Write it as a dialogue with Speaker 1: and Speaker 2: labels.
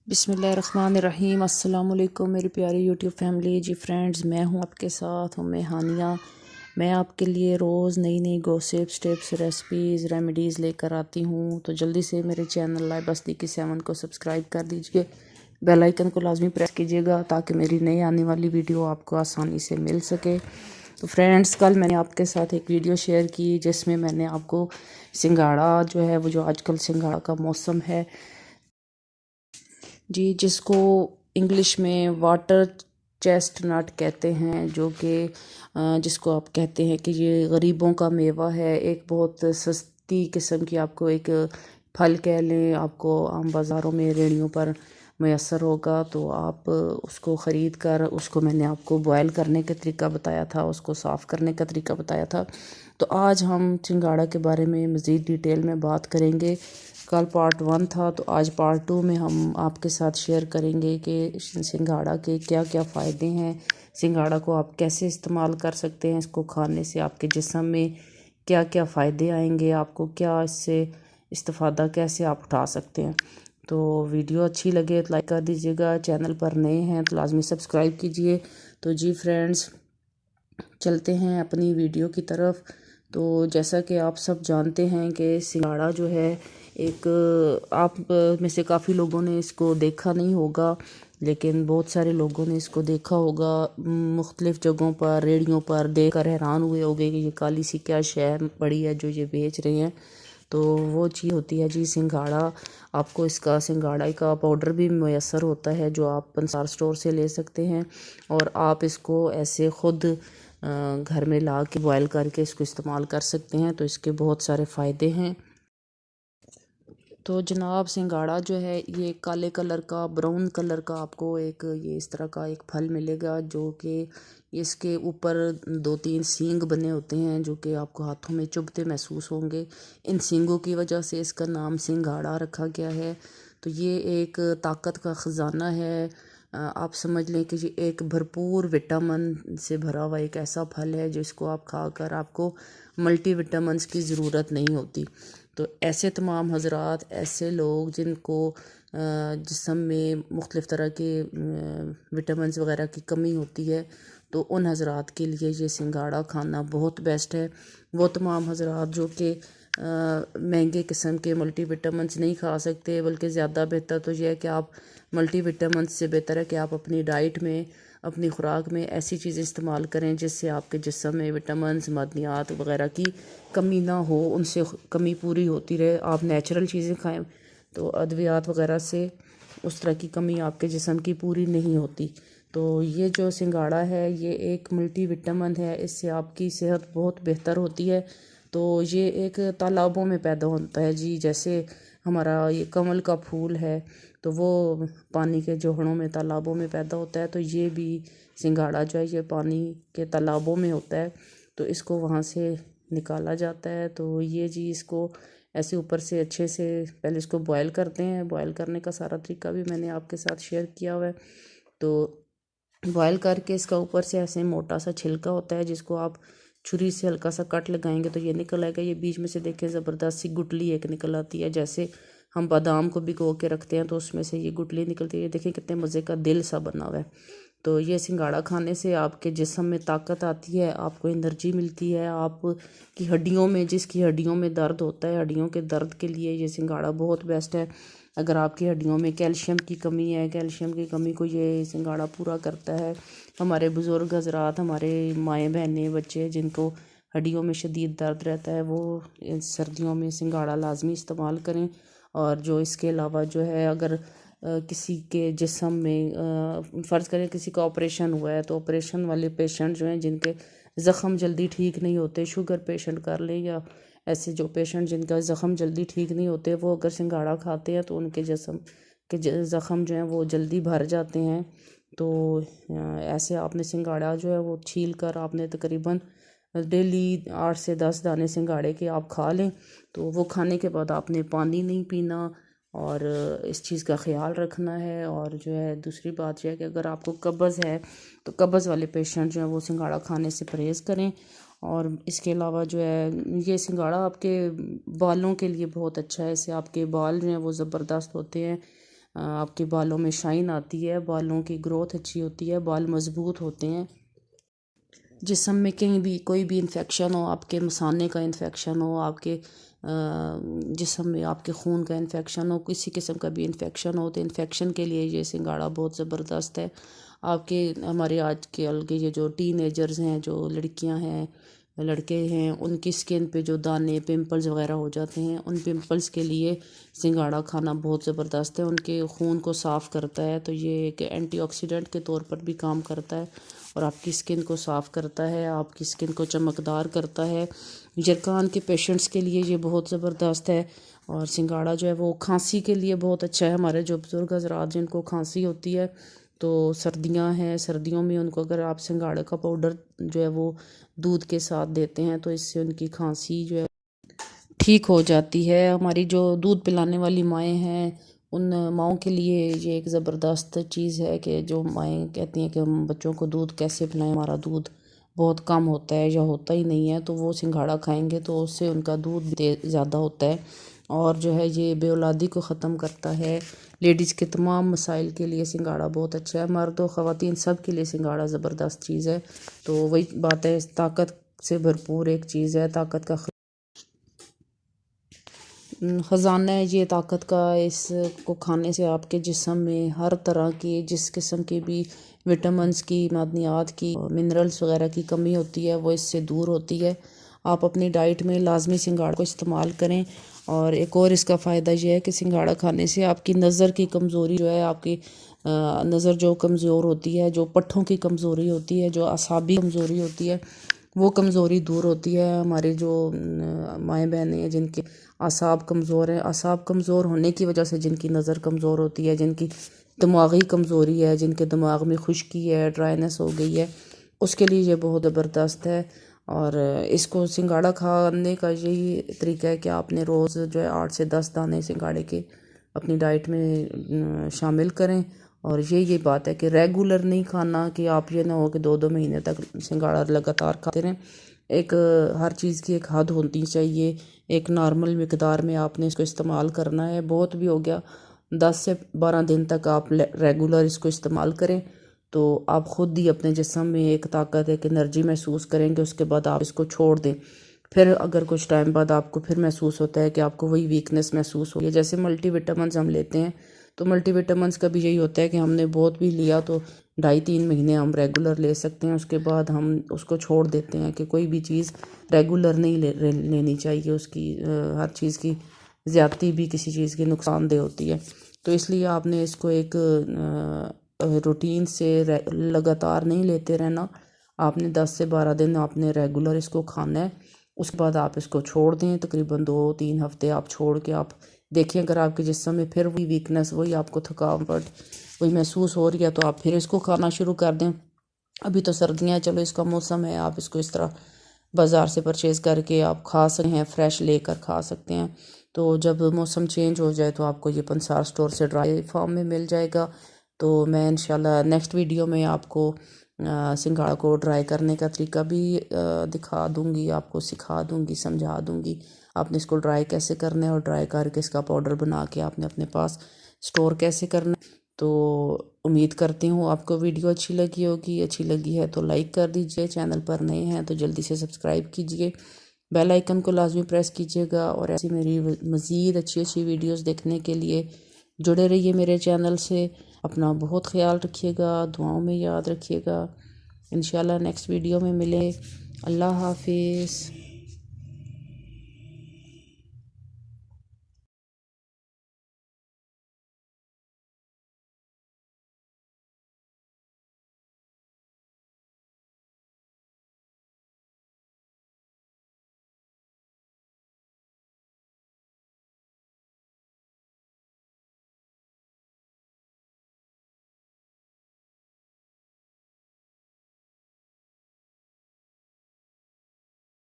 Speaker 1: बिस्मिल्लाहिर्रहमानिर्रहीम। अस्सलाम वालेकुम मेरी प्यारी यूट्यूब फैमिली। जी फ्रेंड्स, मैं हूं आपके साथ हूं मैं हानिया। मैं आपके लिए रोज़ नई नई गॉसिप्स, टिप्स, रेसिपीज़, रेमेडीज़ लेकर आती हूं। तो जल्दी से मेरे चैनल लाइव बस्ती 7 को सब्सक्राइब कर दीजिए, बेल आइकन को लाजमी प्रेस कीजिएगा ताकि मेरी नई आने वाली वीडियो आपको आसानी से मिल सके। तो फ्रेंड्स, कल मैंने आपके साथ एक वीडियो शेयर की जिसमें मैंने आपको सिंघाड़ा जो है, वो जो आजकल सिंघाड़ा का मौसम है जी, जिसको इंग्लिश में वाटर चेस्टनट कहते हैं, जो कि जिसको आप कहते हैं कि ये गरीबों का मेवा है। एक बहुत सस्ती किस्म की आपको एक फल कह लें, आपको आम बाज़ारों में रेहड़ियों पर मैसर होगा। तो आप उसको ख़रीद कर, उसको मैंने आपको बॉयल करने का तरीका बताया था, उसको साफ़ करने का तरीका बताया था। तो आज हम सिंघाड़ा के बारे में मज़ीद डिटेल में बात करेंगे। कल पार्ट 1 था, तो आज पार्ट 2 में हम आपके साथ शेयर करेंगे कि सिंघाड़ा के क्या क्या फ़ायदे हैं, सिंघाड़ा को आप कैसे इस्तेमाल कर सकते हैं, इसको खाने से आपके जिस्म में क्या क्या फ़ायदे आएंगे, आपको क्या इससे इस्तिफ़ादा कैसे आप उठा सकते हैं। तो वीडियो अच्छी लगे तो लाइक कर दीजिएगा, चैनल पर नए हैं तो लाजमी सब्सक्राइब कीजिए। तो जी फ्रेंड्स, चलते हैं अपनी वीडियो की तरफ। तो जैसा कि आप सब जानते हैं कि सिंघाड़ा जो है एक, आप में से काफ़ी लोगों ने इसको देखा नहीं होगा, लेकिन बहुत सारे लोगों ने इसको देखा होगा। मुख्तलिफ़ जगहों पर रेहड़ियों पर देख कर हैरान हुए होंगे कि ये काली सी क्या शय पड़ी है जो ये बेच रहे हैं। तो वो चीज़ होती है जी सिंघाड़ा। आपको इसका सिंघाड़ा का पाउडर भी मैसर होता है जो आप पंसार स्टोर से ले सकते हैं, और आप इसको ऐसे ख़ुद घर में ला के बॉयल करके इसको इस्तेमाल कर सकते हैं। तो इसके बहुत सारे फ़ायदे हैं। तो जनाब, सिंघाड़ा जो है ये काले कलर का, ब्राउन कलर का आपको एक ये इस तरह का एक फल मिलेगा, जो कि इसके ऊपर 2-3 सींग बने होते हैं जो कि आपको हाथों में चुभते महसूस होंगे। इन सींगों की वजह से इसका नाम सिंघाड़ा रखा गया है। तो ये एक ताकत का ख़जाना है। आप समझ लें कि ये एक भरपूर विटामिन से भरा हुआ एक ऐसा फल है जिसको आप खाकर आपको मल्टी विटामिन्स की ज़रूरत नहीं होती। तो ऐसे तमाम हज़रात, ऐसे लोग जिनको जिस्म में मुख्तलिफ़ तरह के विटामिन्स वग़ैरह की कमी होती है, तो उन हज़रात के लिए ये सिंघाड़ा खाना बहुत बेस्ट है। वो तमाम हज़रात जो कि महंगे किस्म के मल्टी विटामिन्स नहीं खा सकते, बल्कि ज़्यादा बेहतर तो यह है कि आप मल्टी विटामिन्स से बेहतर है कि आप अपनी डाइट में, अपनी खुराक में ऐसी चीज़ें इस्तेमाल करें जिससे आपके जिस्म में विटामिन्स, मादनियात वग़ैरह की कमी ना हो, उनसे कमी पूरी होती रहे। आप नेचुरल चीज़ें खाएं तो अद्वियात वग़ैरह से उस तरह की कमी आपके जिस्म की पूरी नहीं होती। तो ये जो सिंघाड़ा है ये एक मल्टी विटामिन है, इससे आपकी सेहत बहुत बेहतर होती है। तो ये एक तालाबों में पैदा होता है जी, जैसे हमारा ये कमल का फूल है तो वो पानी के जोहड़ों में, तालाबों में पैदा होता है। तो ये भी सिंघाड़ा जो है ये पानी के तालाबों में होता है, तो इसको वहाँ से निकाला जाता है। तो ये जी, इसको ऐसे ऊपर से अच्छे से पहले इसको बॉयल करते हैं। बॉयल करने का सारा तरीका भी मैंने आपके साथ शेयर किया हुआ है। तो बॉयल करके इसका ऊपर से ऐसे मोटा सा छिलका होता है जिसको आप छुरी से हल्का सा कट लगाएंगे तो ये निकल आएगा। ये बीच में से देखें ज़बरदस्त सी गुठली एक निकल आती है, जैसे हम बादाम को भिगो के रखते हैं तो उसमें से ये गुठली निकलती है। ये देखें कितने मज़े का दिल सा बना हुआ है। तो ये सिंघाड़ा खाने से आपके जिस्म में ताकत आती है, आपको एनर्जी मिलती है। आपकी हड्डियों में, जिसकी हड्डियों में दर्द होता है, हड्डियों के दर्द के लिए ये सिंघाड़ा बहुत बेस्ट है। अगर आपकी हड्डियों में कैल्शियम की कमी है, कैल्शियम की कमी को ये सिंघाड़ा पूरा करता है। हमारे बुज़ुर्ग हज़रात, हमारे माएँ बहनें, बच्चे जिनको हड्डियों में शदीद दर्द रहता है, वो सर्दियों में सिंघाड़ा लाजमी इस्तेमाल करें। और जो इसके अलावा जो है, अगर किसी के जिस्म में फ़र्ज़ करें किसी का ऑपरेशन हुआ है, तो ऑपरेशन वाले पेशेंट जो हैं जिनके ज़ख़म जल्दी ठीक नहीं होते, शुगर पेशेंट कर लें या ऐसे जो पेशेंट जिनका ज़ख़म जल्दी ठीक नहीं होते, वो अगर सिंघाड़ा खाते हैं तो उनके जिस्म के ज़ख़म जो हैं वो जल्दी भर जाते हैं। तो ऐसे आपने सिंघाड़ा जो है वो छील कर आपने तकरीबन डेली 8 से 10 दाने सिंघाड़े के आप खा लें। तो वो खाने के बाद आपने पानी नहीं पीना और इस चीज़ का ख़्याल रखना है। और जो है दूसरी बात यह है कि अगर आपको कब्ज़ है तो कब्ज़ वाले पेशेंट जो है वो सिंघाड़ा खाने से परहेज़ करें। और इसके अलावा जो है ये सिंघाड़ा आपके बालों के लिए बहुत अच्छा है, इससे आपके बाल जो हैं वो ज़बरदस्त होते हैं। آپ کے بالوں میں شائن آتی ہے، بالوں کی گروتھ اچھی ہوتی ہے، بال مضبوط ہوتے ہیں۔ جسم میں کہیں بھی کوئی بھی انفیکشن ہو، آپ کے مثانے کا انفیکشن ہو، آپ کے جسم میں آپ کے خون کا انفیکشن ہو، کسی قسم کا بھی انفیکشن ہو، تو انفیکشن کے لیے یہ سنگھاڑا بہت زبردست ہے۔ آپ کے ہمارے آج کے یہ جو ٹین ایجرز ہیں، جو لڑکیاں ہیں، لڑکے ہیں، ان کی سکن پہ جو دانے پمپلز وغیرہ ہو جاتے ہیں، ان پمپلز کے لیے سنگھاڑا کھانا بہت زبردست ہے، ان کے خون کو صاف کرتا ہے، تو یہ ایک اینٹی آکسیڈنٹ کے طور پر بھی کام کرتا ہے اور آپ کی سکن کو صاف کرتا ہے، آپ کی سکن کو چمکدار کرتا ہے۔ جرکان کے پیشنٹس کے لیے یہ بہت زبردست ہے۔ اور سنگھاڑا جو ہے وہ کھانسی کے لیے بہت اچھا ہے۔ ہمارے جو بزرگ حضرات جن کو کھانسی ہوتی ہے، تو سردیاں ہیں، سردیوں میں ان کو اگر آپ سنگھاڑے کا پاؤڈر جو ہے وہ دودھ کے ساتھ دیتے ہیں تو اس سے ان کی کھانسی جو ہے ٹھیک ہو جاتی ہے۔ ہماری جو دودھ پلانے والی مائیں ہیں، ان ماؤں کے لیے یہ ایک زبردست چیز ہے کہ جو مائیں کہتی ہیں کہ ہم بچوں کو دودھ کیسے پلائیں، ہمارا دودھ بہت کم ہوتا ہے یا ہوتا ہی نہیں ہے، تو وہ سنگھاڑا کھائیں گے تو اس سے ان کا دودھ زیادہ ہوتا ہے، اور جو ہے یہ بے اولادی کو ختم کرتا ہے۔ لیڈیز کے تمام مسائل کے لیے سنگھاڑا بہت اچھا ہے، مرد و خواتین سب کے لیے سنگھاڑا زبردست چیز ہے۔ تو وہی بات ہے، طاقت سے بھرپور ایک چیز ہے، طاقت کا خزانہ ہے یہ طاقت کا۔ اس کو کھانے سے آپ کے جسم میں ہر طرح کی جس قسم کی بھی وٹامنس کی، معدنیات کی، منرلز وغیرہ کی کمی ہوتی ہے وہ اس سے دور ہوتی ہے۔ آپ اپنی ڈائٹ میں لازمی سنگھاڑا کو استعمال کریں۔ اور ایک اور اس کا فائدہ یہ ہے کہ سنگھاڑا کھانے سے آپ کی نظر کی کمزوری جو ہے، آپ کی نظر جو کمزور ہوتی ہے، جو پٹھوں کی کمزوری ہوتی ہے، جو اعصابی کمزوری ہوتی ہے، وہ کمزوری دور ہوتی ہے۔ ہمارے جو مائیں بہنیں ہیں جن کے اعصاب کمزور ہیں، اعصاب کمزور ہونے کی وجہ سے جن کی نظر کمزور ہوتی ہے، جن کی دماغی کمزوری ہے، جن کے دماغ میں خشکی ہے، ڈرائنس ہو گئی ہے، اس کے لیے یہ بہت زبردست ہے۔ اور اس کو سنگھاڑا کھانے کا یہی طریقہ ہے کہ آپ نے روز جو ہے 8 سے 10 دانے سنگھاڑے کے اپنی ڈائٹ میں شامل کریں۔ اور یہ بات ہے کہ ریگولر نہیں کھانا، کہ آپ یہ نہ ہو کہ 2 مہینے تک سنگھاڑا لگاتار کھاتے رہیں۔ ایک ہر چیز کی ایک حد ہونی چاہیے، ایک نارمل مقدار میں آپ نے اس کو استعمال کرنا ہے۔ بہت بھی ہو گیا، 10 سے 12 دن تک آپ ریگولر اس کو استعمال کریں تو آپ خود ہی اپنے جسم میں ایک طاقت، ایک انرجی محسوس کریں گے۔ اس کے بعد آپ اس کو چھوڑ دیں، پھر اگر کچھ ٹائم بعد آپ کو پھر محسوس ہوتا ہے کہ آپ کو وہی ویکنس محسوس ہوئی ہے، جیسے ملٹی وٹامنز ہم لیتے ہیں، تو ملٹی وٹامنز کا بھی یہی ہوتا ہے کہ ہم نے بہت بھی لیا تو 2.5-3 مہینے ہم ریگولر لے سکتے ہیں، اس کے بعد ہم اس کو چھوڑ دیتے ہیں، کہ کوئی بھی چیز ریگولر نہیں لینی چاہیے، اس کی ہر چیز کی زیادتی بھی کسی چیز کی نقصان دہ ہوتی ہے۔ تو اس لیے آپ نے اس کو ایک روٹین سے لگاتار نہیں لیتے رہنا، آپ نے 10 سے 12 دن آپ نے ریگولر اس کو کھانا ہے، اس کے بعد آپ اس کو چھوڑ دیں، تقریباً 2-3 ہفتے آپ چھوڑ کے آپ دیکھیں، اگر آپ کے جسم میں پھر وہی ویکنس، وہی آپ کو تھکاوٹ وہی محسوس ہو رہی ہے تو آپ پھر اس کو کھانا شروع کر دیں۔ ابھی تو سردیاں، چلو اس کا موسم ہے، آپ اس کو اس طرح بازار سے پرچیز کر کے آپ کھا سکتے ہیں، فریش لے کر کھا سکتے ہیں۔ تو جب موسم چینج ہو جائے تو آپ کو یہ پنسار سٹور سے ڈرائی فارم میں مل جائے گا۔ تو میں انشاءاللہ نیکسٹ ویڈیو میں آپ کو سنگھاڑا کو ڈرائی کرنے کا طریقہ بھی دکھا دوں گی، آپ کو سکھا دوں گی، سمجھا دوں گی آپ نے اس کو ڈرائی کیسے کرنا ہے، اور ڈرائی کر کے اس کا پاؤڈر بنا کے آپ نے اپنے پاس سٹور کیسے کرنا ہے۔ تو امید کرتی ہوں آپ کو ویڈیو اچھی لگی ہوگی، اچھی لگی ہے تو لائک کر دیجئے، چینل پر نئے ہیں تو جلدی سے سبسکرائب کیجئے، بیل آئیکن کو لازمی پریس کیجئے گا، اور ایسی میری مزید اچھی ویڈیوز دیکھنے کے لیے جڑے رہیے میرے چینل سے۔ اپنا بہت خیال رکھیے گا، دعاؤں میں یاد رکھیے گا۔ انشاءاللہ نیکسٹ ویڈیو میں ملیں۔ اللہ حافظ۔